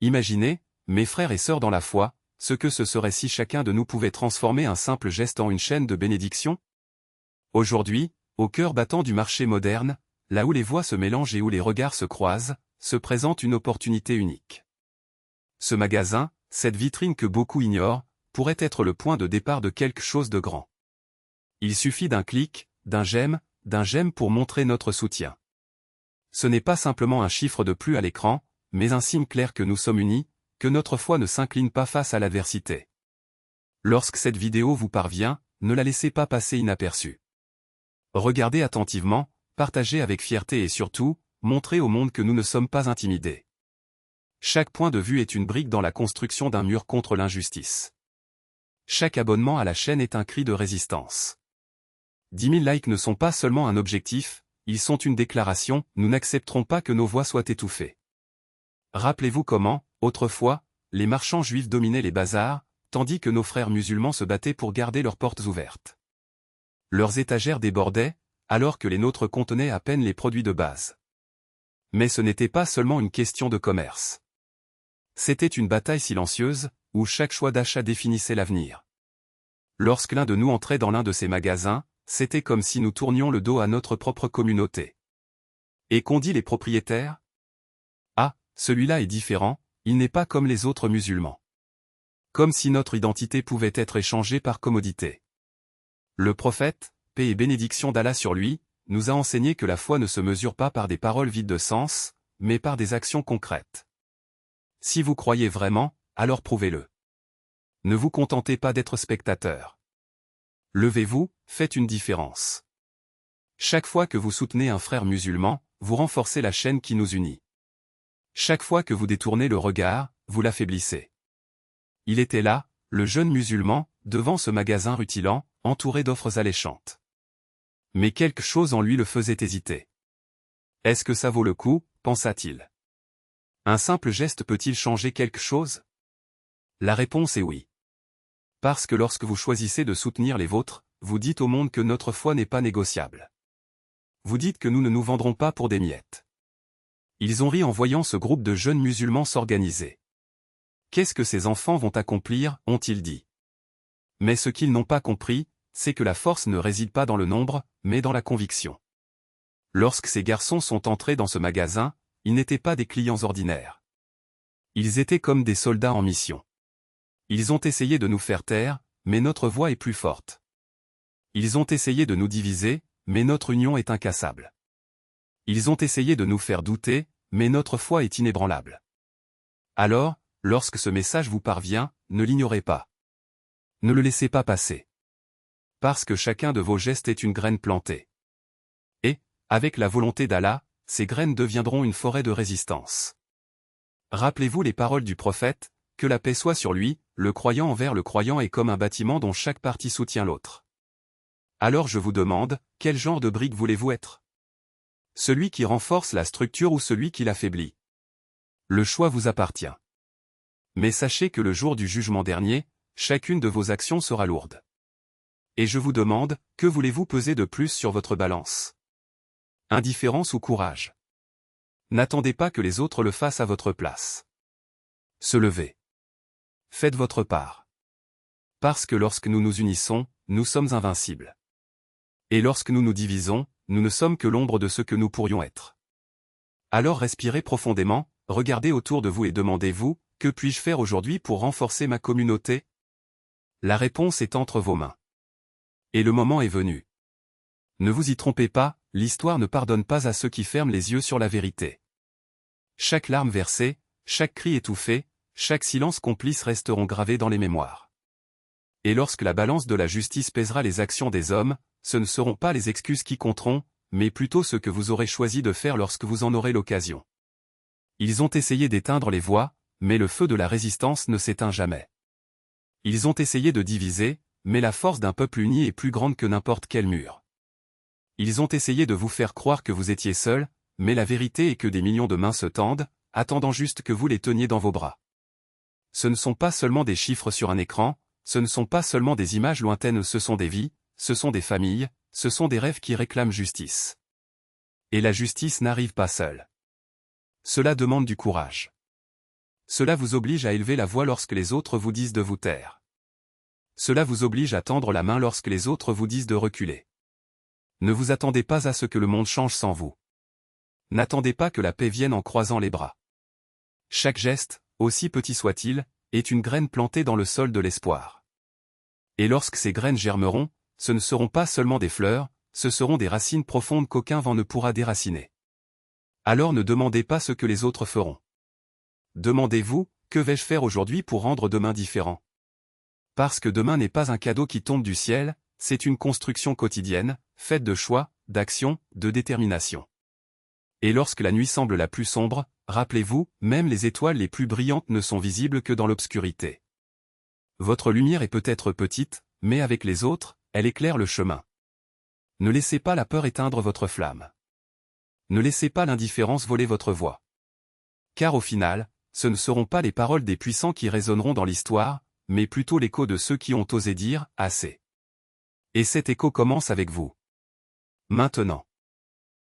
Imaginez, mes frères et sœurs dans la foi, ce que ce serait si chacun de nous pouvait transformer un simple geste en une chaîne de bénédiction? Aujourd'hui, au cœur battant du marché moderne, là où les voix se mélangent et où les regards se croisent, se présente une opportunité unique. Ce magasin, cette vitrine que beaucoup ignorent, pourrait être le point de départ de quelque chose de grand. Il suffit d'un clic, d'un j'aime pour montrer notre soutien. Ce n'est pas simplement un chiffre de plus à l'écran, mais un signe clair que nous sommes unis, que notre foi ne s'incline pas face à l'adversité. Lorsque cette vidéo vous parvient, ne la laissez pas passer inaperçue. Regardez attentivement, partagez avec fierté et surtout, montrez au monde que nous ne sommes pas intimidés. Chaque point de vue est une brique dans la construction d'un mur contre l'injustice. Chaque abonnement à la chaîne est un cri de résistance. 10 000 likes ne sont pas seulement un objectif, ils sont une déclaration, nous n'accepterons pas que nos voix soient étouffées. Rappelez-vous comment, autrefois, les marchands juifs dominaient les bazars, tandis que nos frères musulmans se battaient pour garder leurs portes ouvertes. Leurs étagères débordaient, alors que les nôtres contenaient à peine les produits de base. Mais ce n'était pas seulement une question de commerce. C'était une bataille silencieuse, où chaque choix d'achat définissait l'avenir. Lorsque l'un de nous entrait dans l'un de ces magasins, c'était comme si nous tournions le dos à notre propre communauté. Et qu'ont dit les propriétaires? Ah, celui-là est différent, il n'est pas comme les autres musulmans. Comme si notre identité pouvait être échangée par commodité. Le prophète, paix et bénédiction d'Allah sur lui, nous a enseigné que la foi ne se mesure pas par des paroles vides de sens, mais par des actions concrètes. Si vous croyez vraiment, alors prouvez-le. Ne vous contentez pas d'être spectateur. Levez-vous, faites une différence. Chaque fois que vous soutenez un frère musulman, vous renforcez la chaîne qui nous unit. Chaque fois que vous détournez le regard, vous l'affaiblissez. Il était là, le jeune musulman, devant ce magasin rutilant, entouré d'offres alléchantes. Mais quelque chose en lui le faisait hésiter. Est-ce que ça vaut le coup, pensa-t-il. Un simple geste peut-il changer quelque chose? La réponse est oui. Parce que lorsque vous choisissez de soutenir les vôtres, vous dites au monde que notre foi n'est pas négociable. Vous dites que nous ne nous vendrons pas pour des miettes. Ils ont ri en voyant ce groupe de jeunes musulmans s'organiser. Qu'est-ce que ces enfants vont accomplir, ont-ils dit. Mais ce qu'ils n'ont pas compris, c'est que la force ne réside pas dans le nombre, mais dans la conviction. Lorsque ces garçons sont entrés dans ce magasin, ils n'étaient pas des clients ordinaires. Ils étaient comme des soldats en mission. Ils ont essayé de nous faire taire, mais notre voix est plus forte. Ils ont essayé de nous diviser, mais notre union est incassable. Ils ont essayé de nous faire douter, mais notre foi est inébranlable. Alors, lorsque ce message vous parvient, ne l'ignorez pas. Ne le laissez pas passer. Parce que chacun de vos gestes est une graine plantée. Et, avec la volonté d'Allah, ces graines deviendront une forêt de résistance. Rappelez-vous les paroles du prophète, que la paix soit sur lui, le croyant envers le croyant est comme un bâtiment dont chaque partie soutient l'autre. Alors je vous demande, quel genre de brique voulez-vous être? Celui qui renforce la structure ou celui qui l'affaiblit? Le choix vous appartient. Mais sachez que le jour du jugement dernier, chacune de vos actions sera lourde. Et je vous demande, que voulez-vous peser de plus sur votre balance? Indifférence ou courage? N'attendez pas que les autres le fassent à votre place. Se lever. Faites votre part. Parce que lorsque nous nous unissons, nous sommes invincibles. Et lorsque nous nous divisons, nous ne sommes que l'ombre de ce que nous pourrions être. Alors respirez profondément, regardez autour de vous et demandez-vous, que puis-je faire aujourd'hui pour renforcer ma communauté? La réponse est entre vos mains. Et le moment est venu. Ne vous y trompez pas, l'histoire ne pardonne pas à ceux qui ferment les yeux sur la vérité. Chaque larme versée, chaque cri étouffé, chaque silence complice resteront gravés dans les mémoires. Et lorsque la balance de la justice pèsera les actions des hommes, ce ne seront pas les excuses qui compteront, mais plutôt ce que vous aurez choisi de faire lorsque vous en aurez l'occasion. Ils ont essayé d'éteindre les voix, mais le feu de la résistance ne s'éteint jamais. Ils ont essayé de diviser, mais la force d'un peuple uni est plus grande que n'importe quel mur. Ils ont essayé de vous faire croire que vous étiez seul, mais la vérité est que des millions de mains se tendent, attendant juste que vous les teniez dans vos bras. Ce ne sont pas seulement des chiffres sur un écran, ce ne sont pas seulement des images lointaines, ce sont des vies, ce sont des familles, ce sont des rêves qui réclament justice. Et la justice n'arrive pas seule. Cela demande du courage. Cela vous oblige à élever la voix lorsque les autres vous disent de vous taire. Cela vous oblige à tendre la main lorsque les autres vous disent de reculer. Ne vous attendez pas à ce que le monde change sans vous. N'attendez pas que la paix vienne en croisant les bras. Chaque geste, aussi petit soit-il, est une graine plantée dans le sol de l'espoir. Et lorsque ces graines germeront, ce ne seront pas seulement des fleurs, ce seront des racines profondes qu'aucun vent ne pourra déraciner. Alors ne demandez pas ce que les autres feront. Demandez-vous, que vais-je faire aujourd'hui pour rendre demain différent? Parce que demain n'est pas un cadeau qui tombe du ciel, c'est une construction quotidienne, faite de choix, d'action, de détermination. Et lorsque la nuit semble la plus sombre, rappelez-vous, même les étoiles les plus brillantes ne sont visibles que dans l'obscurité. Votre lumière est peut-être petite, mais avec les autres, elle éclaire le chemin. Ne laissez pas la peur éteindre votre flamme. Ne laissez pas l'indifférence voler votre voix. Car au final, ce ne seront pas les paroles des puissants qui résonneront dans l'histoire, mais plutôt l'écho de ceux qui ont osé dire « assez ». Et cet écho commence avec vous. Maintenant.